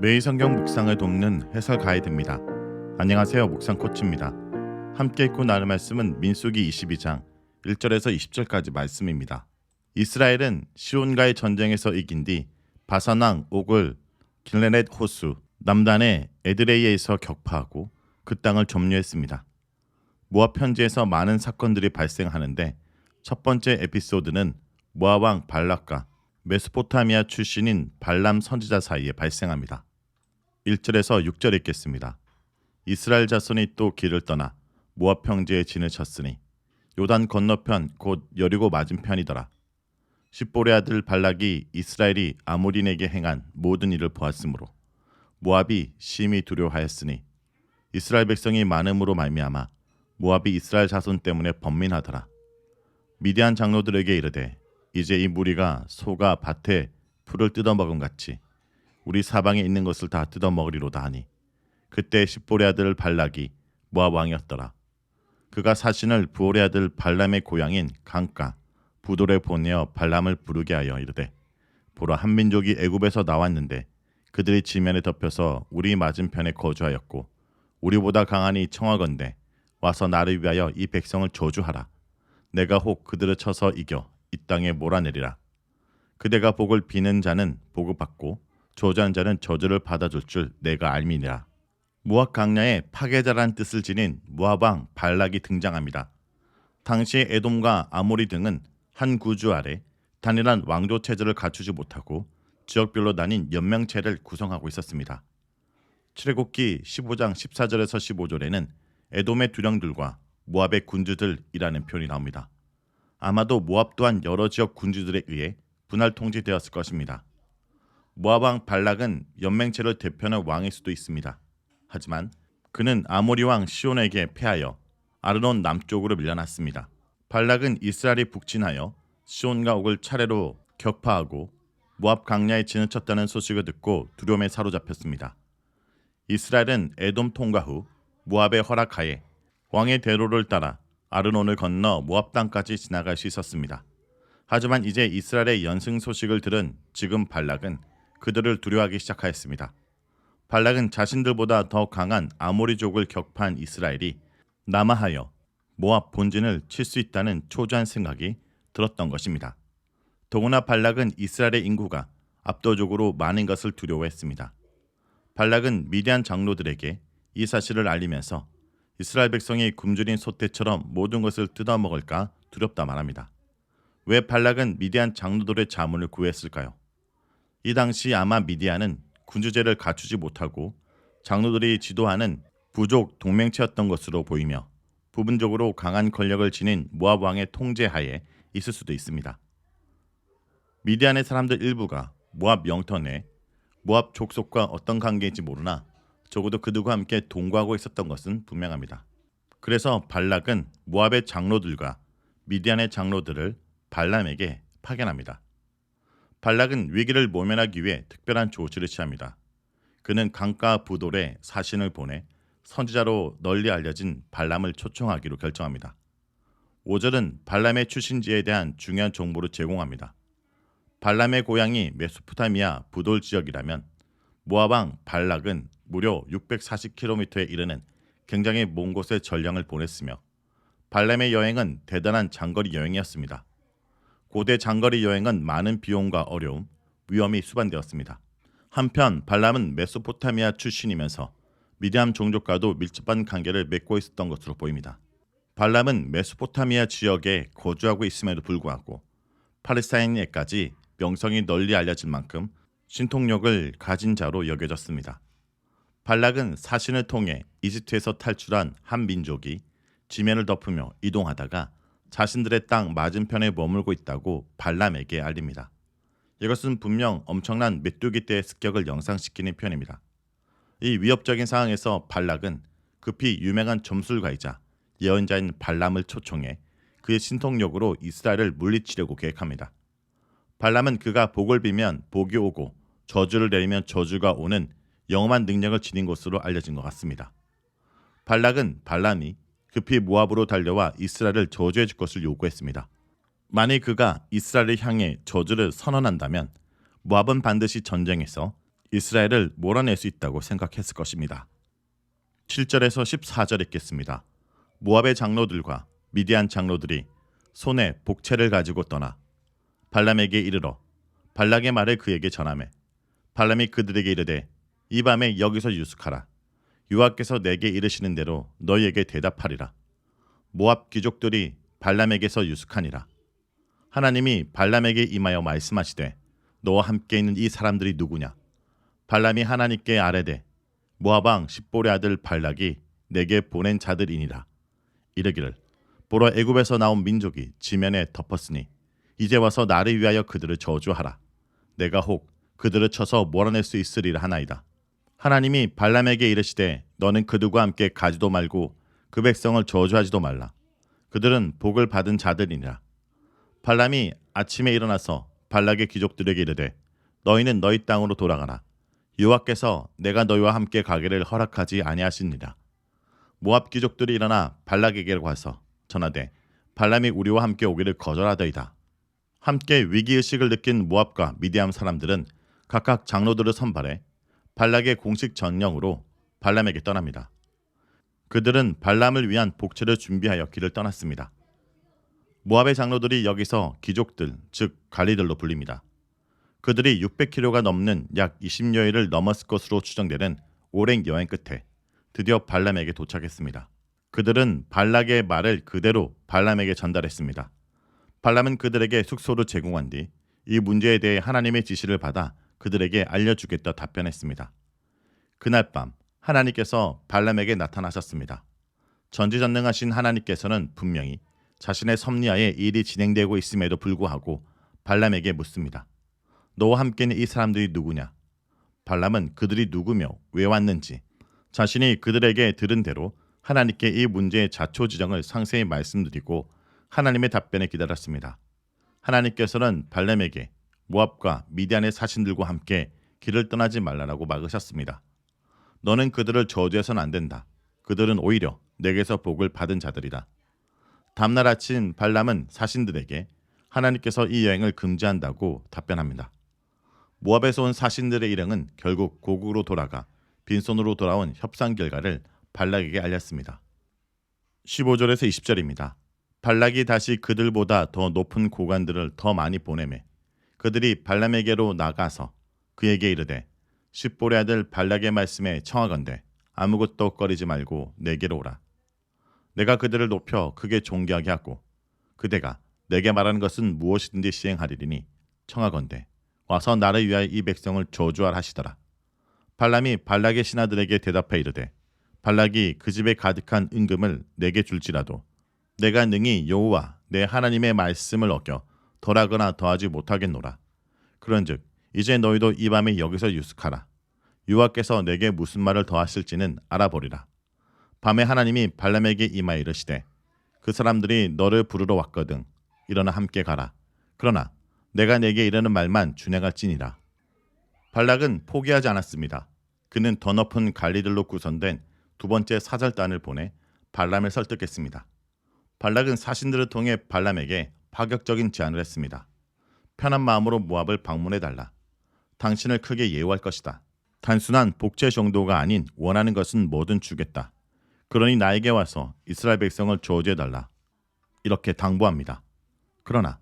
매일 성경 묵상을 돕는 해설 가이드입니다. 안녕하세요. 묵상 코치입니다. 함께 읽고 나눌 말씀은 민수기 22장 1절에서 20절까지 말씀입니다. 이스라엘은 시온과의 전쟁에서 이긴 뒤 바산 왕 옥을 길르넷 호수 남단의 에드레이에서 격파하고 그 땅을 점유했습니다. 모압 편지에서 많은 사건들이 발생하는데 첫 번째 에피소드는 모압 왕 발락과 메소포타미아 출신인 발람 선지자 사이에 발생합니다. 1절에서 6절 읽겠습니다. 이스라엘 자손이 또 길을 떠나 모압 평지에 진을 쳤으니 요단 건너편 곧 여리고 맞은편이더라. 십볼의 아들 발락이 이스라엘이 아모린에게 행한 모든 일을 보았으므로 모압이 심히 두려워하였으니 이스라엘 백성이 많음으로 말미암아 모압이 이스라엘 자손 때문에 번민하더라. 미디안 장로들에게 이르되 이제 이 무리가 소가 밭에 풀을 뜯어먹음 같이 우리 사방에 있는 것을 다 뜯어먹으리로다 하니 그때 십볼의 아들 발락이 모압 왕이었더라. 그가 사신을 부올의 아들 발람의 고향인 강가 부돌에 보내어 발람을 부르게 하여 이르되 보라 한 민족이 애굽에서 나왔는데 그들이 지면에 덮여서 우리 맞은편에 거주하였고 우리보다 강하니 청하건대 와서 나를 위하여 이 백성을 저주하라. 내가 혹 그들을 쳐서 이겨 이 땅에 몰아내리라. 그대가 복을 비는 자는 복을 받고 저주한 자는 저주를 받아줄 줄 내가 알미니라. 모압 강야에 파괴자란 뜻을 지닌 모압 왕 발락이 등장합니다. 당시 에돔과 아모리 등은 한 구주 아래 단일한 왕조 체제를 갖추지 못하고 지역별로 나뉜 연맹체를 구성하고 있었습니다. 출애굽기 15장 14절에서 15절에는 에돔의 두령들과 모압의 군주들이라는 표현이 나옵니다. 아마도 모압 또한 여러 지역 군주들에 의해 분할 통치되었을 것입니다. 모압 왕 발락은 연맹체를 대표하는 왕일 수도 있습니다. 하지만 그는 아모리 왕 시온에게 패하여 아르논 남쪽으로 밀려났습니다. 발락은 이스라엘이 북진하여 시온과 옥을 차례로 격파하고 모압 강야에 진을 쳤다는 소식을 듣고 두려움에 사로잡혔습니다. 이스라엘은 에돔 통과 후 모압의 허락하에 왕의 대로를 따라 아르논을 건너 모압 땅까지 지나갈 수 있었습니다. 하지만 이제 이스라엘의 연승 소식을 들은 지금 발락은 그들을 두려워하기 시작하였습니다. 발락은 자신들보다 더 강한 아모리족을 격파한 이스라엘이 남하하여 모압 본진을 칠 수 있다는 초조한 생각이 들었던 것입니다. 더구나 발락은 이스라엘의 인구가 압도적으로 많은 것을 두려워했습니다. 발락은 미디안 장로들에게 이 사실을 알리면서 이스라엘 백성이 굶주린 소떼처럼 모든 것을 뜯어먹을까 두렵다 말합니다. 왜 발락은 미디안 장로들의 자문을 구했을까요? 이 당시 아마 미디안은 군주제를 갖추지 못하고 장로들이 지도하는 부족 동맹체였던 것으로 보이며 부분적으로 강한 권력을 지닌 모압 왕의 통제하에 있을 수도 있습니다. 미디안의 사람들 일부가 모압 영토 내 모압 족속과 어떤 관계인지 모르나 적어도 그들과 함께 동거하고 있었던 것은 분명합니다. 그래서 발락은 모압의 장로들과 미디안의 장로들을 발람에게 파견합니다. 발락은 위기를 모면하기 위해 특별한 조치를 취합니다. 그는 강가 부돌에 사신을 보내 선지자로 널리 알려진 발람을 초청하기로 결정합니다. 5절은 발람의 출신지에 대한 중요한 정보를 제공합니다. 발람의 고향이 메소포타미아 부돌 지역이라면 모압 왕 발락은 무려 640km에 이르는 굉장히 먼 곳에 전령을 보냈으며 발람의 여행은 대단한 장거리 여행이었습니다. 고대 장거리 여행은 많은 비용과 어려움, 위험이 수반되었습니다. 한편 발람은 메소포타미아 출신이면서 미디안 종족과도 밀접한 관계를 맺고 있었던 것으로 보입니다. 발람은 메소포타미아 지역에 거주하고 있음에도 불구하고 팔레스타인에까지 명성이 널리 알려진 만큼 신통력을 가진 자로 여겨졌습니다. 발락은 사신을 통해 이집트에서 탈출한 한 민족이 지면을 덮으며 이동하다가 자신들의 땅 맞은편에 머물고 있다고 발람에게 알립니다. 이것은 분명 엄청난 메뚜기 떼의 습격을 연상시키는 표현입니다. 이 위협적인 상황에서 발락은 급히 유명한 점술가이자 예언자인 발람을 초청해 그의 신통력으로 이스라엘을 물리치려고 계획합니다. 발람은 그가 복을 빌면 복이 오고 저주를 내리면 저주가 오는 영험한 능력을 지닌 것으로 알려진 것 같습니다. 발락은 발람이 급히 모압으로 달려와 이스라엘을 저주해 줄 것을 요구했습니다. 만일 그가 이스라엘을 향해 저주를 선언한다면 모압은 반드시 전쟁에서 이스라엘을 몰아낼 수 있다고 생각했을 것입니다. 7절에서 14절 읽겠습니다. 모압의 장로들과 미디안 장로들이 손에 복채를 가지고 떠나 발람에게 이르러 발락의 말을 그에게 전하매 발람이 그들에게 이르되 이 밤에 여기서 유숙하라. 여호와께서 내게 이르시는 대로 너희에게 대답하리라. 모압 귀족들이 발람에게서 유숙하니라. 하나님이 발람에게 임하여 말씀하시되 너와 함께 있는 이 사람들이 누구냐? 발람이 하나님께 아뢰되 모압 왕 십볼의 아들 발락이 내게 보낸 자들이니라. 이르기를 보라 애굽에서 나온 민족이 지면에 덮었으니 이제 와서 나를 위하여 그들을 저주하라. 내가 혹 그들을 쳐서 몰아낼 수 있으리라 하나이다. 하나님이 발람에게 이르시되 너는 그들과 함께 가지도 말고 그 백성을 저주하지도 말라. 그들은 복을 받은 자들이니라. 발람이 아침에 일어나서 발락의 귀족들에게 이르되 너희는 너희 땅으로 돌아가라. 여호와께서 내가 너희와 함께 가기를 허락하지 아니하시니라. 모압 귀족들이 일어나 발락에게로 가서 전하되 발람이 우리와 함께 오기를 거절하더이다. 함께 위기의식을 느낀 모압과 미디안 사람들은 각각 장로들을 선발해 발락의 공식 전령으로 발람에게 떠납니다. 그들은 발람을 위한 복채를 준비하여 길을 떠났습니다. 모압의 장로들이 여기서 귀족들, 즉 관리들로 불립니다. 그들이 600km가 넘는 약 20여일을 넘었을 것으로 추정되는 오랜 여행 끝에 드디어 발람에게 도착했습니다. 그들은 발락의 말을 그대로 발람에게 전달했습니다. 발람은 그들에게 숙소를 제공한 뒤 이 문제에 대해 하나님의 지시를 받아 그들에게 알려주겠다 답변했습니다. 그날 밤 하나님께서 발람에게 나타나셨습니다. 전지전능하신 하나님께서는 분명히 자신의 섭리하에 일이 진행되고 있음에도 불구하고 발람에게 묻습니다. 너와 함께 있는 이 사람들이 누구냐? 발람은 그들이 누구며 왜 왔는지 자신이 그들에게 들은 대로 하나님께 이 문제의 자초지정을 상세히 말씀드리고 하나님의 답변을 기다렸습니다. 하나님께서는 발람에게 모압과 미디안의 사신들과 함께 길을 떠나지 말라라고 막으셨습니다. 너는 그들을 저주해서는 안 된다. 그들은 오히려 내게서 복을 받은 자들이다. 다음날 아침 발람은 사신들에게 하나님께서 이 여행을 금지한다고 답변합니다. 모압에서 온 사신들의 일행은 결국 고국으로 돌아가 빈손으로 돌아온 협상 결과를 발락에게 알렸습니다. 15절에서 20절입니다. 발락이 다시 그들보다 더 높은 고관들을 더 많이 보내매 그들이 발람에게로 나가서 그에게 이르되 십볼의 아들 발락의 말씀에 청하건대 아무것도 꺼리지 말고 내게로 오라. 내가 그들을 높여 크게 존귀하게 하고 그대가 내게 말하는 것은 무엇이든지 시행하리니 청하건대 와서 나를 위하여 이 백성을 저주하라 하시더라. 발람이 발락의 신하들에게 대답해 이르되 발락이 그 집에 가득한 은금을 내게 줄지라도 내가 능히 여호와 내 하나님의 말씀을 어겨 덜하거나 더하지 못하겠노라. 그런즉 이제 너희도 이 밤에 여기서 유숙하라. 여호와께서 내게 무슨 말을 더하실지는 알아보리라. 밤에 하나님이 발람에게 임하여 이르시되 그 사람들이 너를 부르러 왔거든. 일어나 함께 가라. 그러나 내가 내게 이르는 말만 준행할지니라. 발락은 포기하지 않았습니다. 그는 더 높은 관리들로 구성된 두 번째 사절단을 보내 발람을 설득했습니다. 발락은 사신들을 통해 발람에게 파격적인 제안을 했습니다. 편한 마음으로 모압을 방문해달라. 당신을 크게 예우할 것이다. 단순한 복제 정도가 아닌 원하는 것은 뭐든 주겠다. 그러니 나에게 와서 이스라엘 백성을 저주해달라. 이렇게 당부합니다. 그러나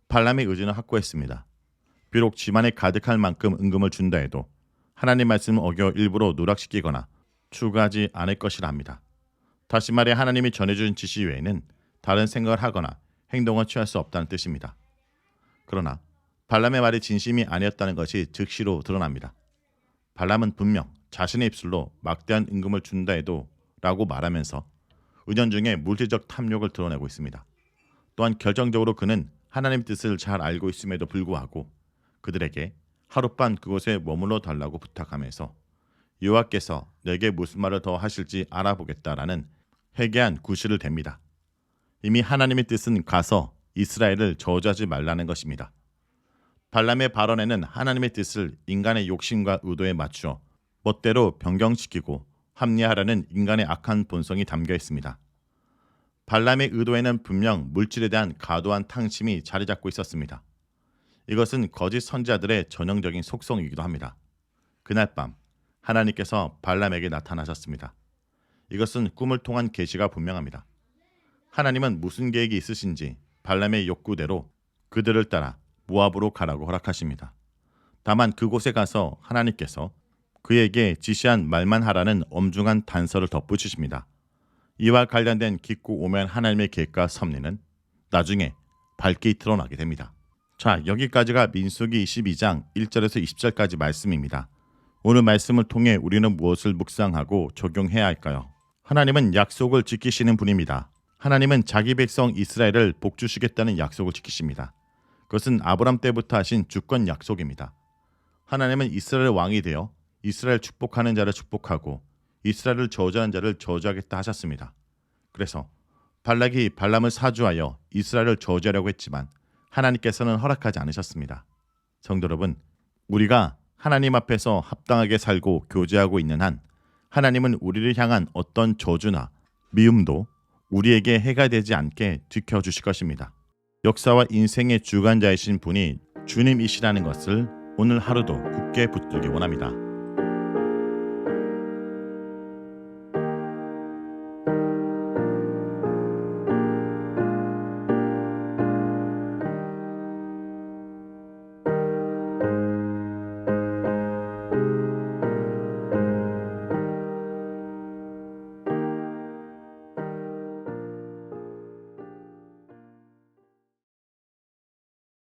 발람의 의지는 확고했습니다. 비록 집안에 가득할 만큼 은금을 준다 해도 하나님 말씀을 어겨 일부러 누락시키거나 추가하지 않을 것이라 합니다. 다시 말해 하나님이 전해준 지시 외에는 다른 생각을 하거나 행동을 취할 수 없다는 뜻입니다. 그러나 발람의 말이 진심이 아니었다는 것이 즉시로 드러납니다. 발람은 분명 자신의 입술로 막대한 은금을 준다 해도 라고 말하면서 은연중에 물질적 탐욕을 드러내고 있습니다. 또한 결정적으로 그는 하나님의 뜻을 잘 알고 있음에도 불구하고 그들에게 하룻밤 그곳에 머물러 달라고 부탁하면서 여호와께서 내게 무슨 말을 더 하실지 알아보겠다라는 회개한 구실을 댑니다. 이미 하나님의 뜻은 가서 이스라엘을 저주하지 말라는 것입니다. 발람의 발언에는 하나님의 뜻을 인간의 욕심과 의도에 맞추어 멋대로 변경시키고 합리화하려는 인간의 악한 본성이 담겨 있습니다. 발람의 의도에는 분명 물질에 대한 과도한 탕심이 자리 잡고 있었습니다. 이것은 거짓 선지자들의 전형적인 속성이기도 합니다. 그날 밤 하나님께서 발람에게 나타나셨습니다. 이것은 꿈을 통한 계시가 분명합니다. 하나님은 무슨 계획이 있으신지 발람의 욕구대로 그들을 따라 모압으로 가라고 허락하십니다. 다만 그곳에 가서 하나님께서 그에게 지시한 말만 하라는 엄중한 단서를 덧붙이십니다. 이와 관련된 깊고 오묘한 하나님의 계획과 섭리는 나중에 밝게 드러나게 됩니다. 자, 여기까지가 민수기 22장 1절에서 20절까지 말씀입니다. 오늘 말씀을 통해 우리는 무엇을 묵상하고 적용해야 할까요? 하나님은 약속을 지키시는 분입니다. 하나님은 자기 백성 이스라엘을 복주시겠다는 약속을 지키십니다. 그것은 아브람 때부터 하신 주권 약속입니다. 하나님은 이스라엘 왕이 되어 이스라엘 축복하는 자를 축복하고 이스라엘을 저주하는 자를 저주하겠다 하셨습니다. 그래서 발락이 발람을 사주하여 이스라엘을 저주하려고 했지만 하나님께서는 허락하지 않으셨습니다. 성도 여러분, 우리가 하나님 앞에서 합당하게 살고 교제하고 있는 한 하나님은 우리를 향한 어떤 저주나 미움도 우리에게 해가 되지 않게 지켜주실 것입니다. 역사와 인생의 주관자이신 분이 주님이시라는 것을 오늘 하루도 굳게 붙들기 원합니다.